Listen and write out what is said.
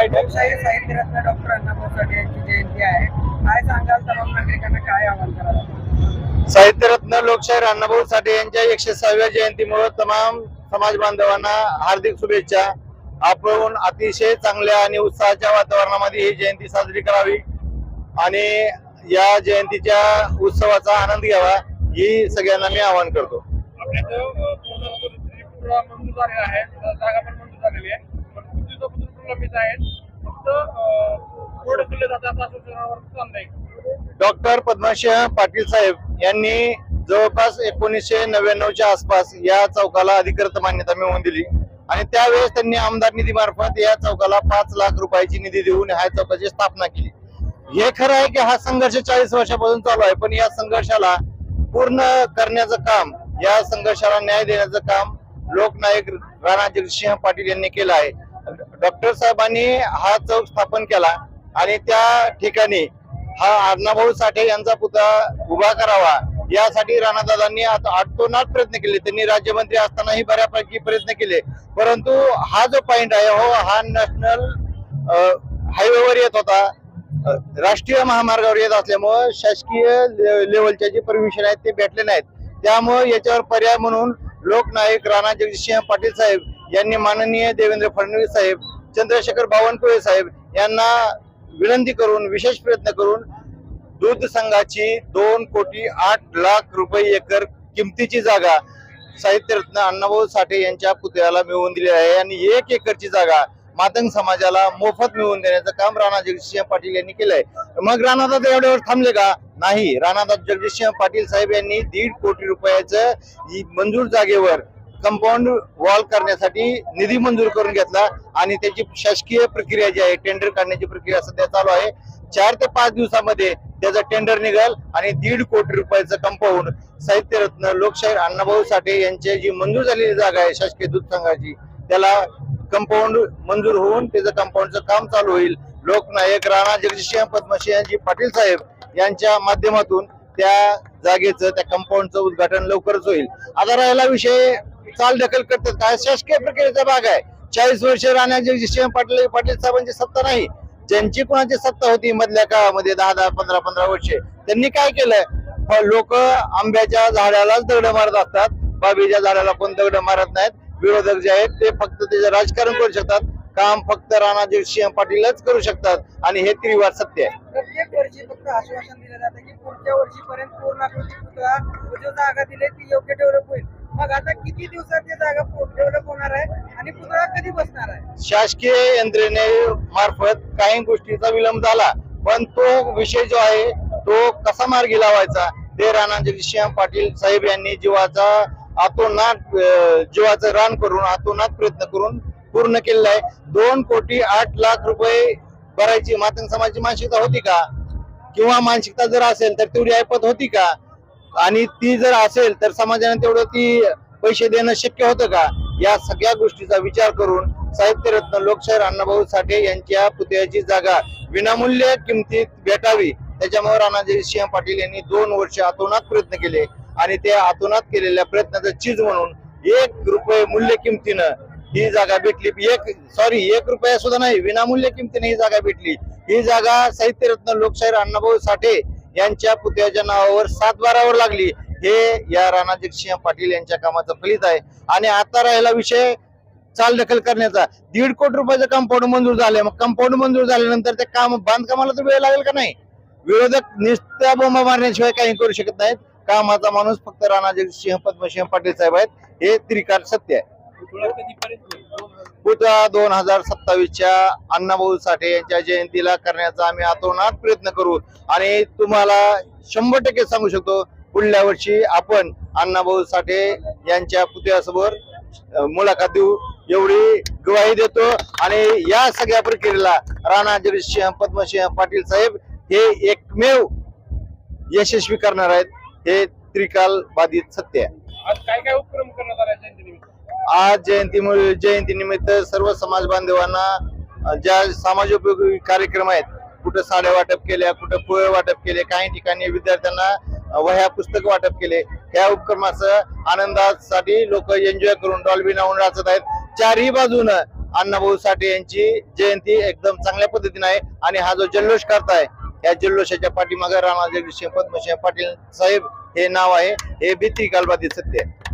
लोकशाही साहित्यरत्न डॉक्टर अण्णाभाऊ साठे यांची जयंती आहे. काय सांगाल तमाम नागरिकांना, काय आवाहन कराल? साहित्यरत्न लोकशाहीर अण्णाभाऊ साठे यांच्या 106व्या जयंतीमुळे तमाम समाज बांधवांना हार्दिक शुभेच्छा. आपण अतिशय चांगल्या आणि उत्साहाच्या वातावरणामध्ये ही जयंती साजरी करावी आणि या जयंतीच्या उत्सवाचा आनंद घ्यावा ही सगळ्यांना मी आवाहन करतो. मंजूर झालेला आहे, जागा पण मंजूर झालेली आहे, पण खूप दिवसापासून प्रलंबित आहेत. फक्त रोड खुले जातात असं सूचनावर चाललंय. डॉक्टर पद्मसिंह पाटील साहेब यांनी जवळपास 1999च्या आसपास या चौकाला अधिकृत मान्यता मिळवून दिली आणि त्यावेळेस त्यांनी आमदार निधी मार्फत या चौकाला 5 लाख रुपयाची निधी देऊन ह्या चौकाची स्थापना केली. हे खरं आहे की हा संघर्ष 40 वर्षापासून चालू आहे, पण या संघर्षाला पूर्ण करण्याचं काम, या संघर्षाला न्याय देण्याचं काम लोकनायक राणा जगजितसिंह पाटील यांनी केलं आहे. डॉक्टर साहेबांनी हा चौक स्थापन केला आणि त्या ठिकाणी हा अण्णाभाऊ साठे यांचा पुतळा उभा करावा यासाठी राणादादांनी आटोनाट प्रयत्न केले. त्यांनी राज्यमंत्री असतानाही बऱ्यापैकी प्रयत्न केले, परंतु हा जो पॉइंट आहे हा नॅशनल हायवेवर येत होता, राष्ट्रीय महामार्गावर येत असल्यामुळे शासकीय लेवलच्या जे परमिशन आहेत ते भेटले नाहीत. त्यामुळे याच्यावर पर्याय म्हणून लोकनायक राणा जगजितसिंह पाटील साहेब यांनी माननीय देवेंद्र फडणवीस साहेब, चंद्रशेखर बावनकुळे साहेब यांना विनंती करून विशेष प्रयत्न करून दूध संघाची 2,08,00,000 एकर किमतीची जागा साहित्यरत्न अण्णाभाऊ साठे यांच्या पुतळ्याला मिळवून दिली आहे आणि 1 एकरची जागा मातंग समाजाला मोफत मिळवून देण्याचं काम राणा जगजितसिंह पाटील यांनी केलंय. मग राणादादा एवढ्यावर थांबले का? नाही. राणादादा जगजितसिंह पाटील साहेब यांनी 1.5 कोटी रुपयाचं मंजूर जागेवर कंपाऊंड वॉल करण्यासाठी निधी मंजूर करून घेतला आणि त्याची शासकीय प्रक्रिया जी आहे, टेंडर काढण्याची प्रक्रिया सध्या चालू आहे. 4 ते 5 दिवसामध्ये त्याचं टेंडर निघाल आणि 1.5 कोटी रुपयाचं कंपाऊंड साहित्यरत्न लोकशाहीर अण्णाभाऊ साठे यांची जी मंजूर झालेली जागा आहे शासकीय दूध संघाची, त्याला कंपाऊंड मंजूर होऊन त्याचं कंपाऊंडचं काम चालू होईल. लोकनायक राणा जगजितसिंह पद्मसिंह पाटील साहेब यांच्या माध्यमातून त्या जागेचं, त्या कंपाऊंडचं उद्घाटन लवकरच होईल. आता राहिला विषय चाल ढकल करतात काय, शासकीय प्रक्रियेचा भाग आहे. 40 वर्ष राणा जगजितसिंह पाटील साहेबांची सत्ता नाही, ज्यांची कोणाची सत्ता होती मधल्या काळामध्ये 10-10, 15-15 वर्षे, त्यांनी काय केलं? लोक आंब्याच्या झाडालाच दगड मारत असतात, बाबीच्या झाडाला कोण दगड मारत नाहीत. विरोधक जे आहेत ते फक्त त्याचं राजकारण करू शकतात, काम फक्त राणा जगजितसिंह पाटीलच करू शकतात आणि हे त्रिवार सत्य आहे. प्रत्येक वर्षी फक्त आश्वासन दिलं जातं की पुढच्या वर्षीपर्यंत पूर्णाकृती पुतळा जो जागा दिली ती योग्य डेव्हलप होईल. मग आता किती दिवसात ती जागा डेव्हलप होणार आहे आणि पुतळा कधी बसणार आहे? शासकीय यंत्रणे मार्फत काही गोष्टीचा विलंब झाला, पण तो विषय जो आहे तो कसा मार्गी लावायचा ते राणा जगजितसिंह पाटील साहेब यांनी जीवाचं रान करून आतोनात प्रयत्न करून पूर्ण केलेला आहे. 2,08,00,000 भरायची मातंग समाजाची मानसिकता होती का? किंवा मानसिकता जर असेल तर तेवढी ऐपत होती का? आणि ती जर असेल तर समाजाने तेवढं ती पैसे देणं शक्य होतं का? या सगळ्या गोष्टीचा विचार करून साहित्यरत्न लोकशाहीर अण्णाभाऊ साठे यांच्या पुतळ्याची जागा विनामूल्य किमतीत भेटावी, त्याच्यामुळे राणा जगजितसिंह पाटील यांनी 2 वर्ष आतोनात प्रयत्न केले आणि त्या आतोनात केलेल्या प्रयत्नाचं चीज म्हणून 1 रुपये मूल्य किमतीनं ही जागा भेटली. 1 रुपया सुद्धा नाही, विनामूल्य किमतीने ही जागा भेटली. ही जागा साहित्यरत्न लोकशाहीर अण्णाभाऊ साठे यांच्या पुतळ्याच्या नावावर 7/12वर लागली. हे या राणा जगजितसिंह पाटील यांच्या कामाचं फलित आहे. आणि आता राहिला विषय चाल ढकल करण्याचा. 1.5 कोटी रुपयाचं कंपाऊंड मंजूर झाले, मग कंपाऊंड मंजूर झाल्यानंतर ते काम बांधकामाला तर वेळ लागेल का नाही? विरोधक नुसत्या बोंबा मारण्याशिवाय काही करू शकत नाहीत. कामाचा माणूस फक्त राणा जगजितसिंह पद्मसिंह पाटील साहेब आहेत, हे त्रिकाळ सत्य आहे. पुतळा 2027च्या अण्णाभाऊ साठे यांच्या जयंतीला करण्याचा आम्ही आतोनात प्रयत्न करू आणि तुम्हाला 100% सांगू शकतो, पुढल्या वर्षी आपण अण्णाभाऊ साठे यांच्या पुतळ्यासमोर मुलाखत देऊ एवढी ग्वाही देतो. आणि या सगळ्या प्रक्रियेला राणा जगजितसिंह पद्मसिंह पाटील साहेब हे एकमेव यशस्वी करणार आहेत, हे त्रिकाल बाधित सत्य आहे. आज काय काय उपक्रम करण्यात आला जयंतीनिमित्त? आज जयंतीनिमित्त सर्व समाज बांधवांना ज्या समाजोपयोगी कार्यक्रम आहेत, कुठं साड्या वाटप केल्या, कुठं फळ वाटप केले, काही ठिकाणी विद्यार्थ्यांना वह्या पुस्तक वाटप केले. ह्या उपक्रमाचं आनंदासाठी लोक एन्जॉय करून डॉल्बी लावून नाचत आहेत. 4ही बाजूनं अण्णाभाऊ साठे यांची जयंती एकदम चांगल्या पद्धतीने आहे आणि हा जो जल्लोष करताय या जल्लोषाच्या पाठीमागे राणा जगदीशसिंह पद्मसिंह पाटील साहेब हे नाव आहे, हे भीती कालबाधित सत्य आहे.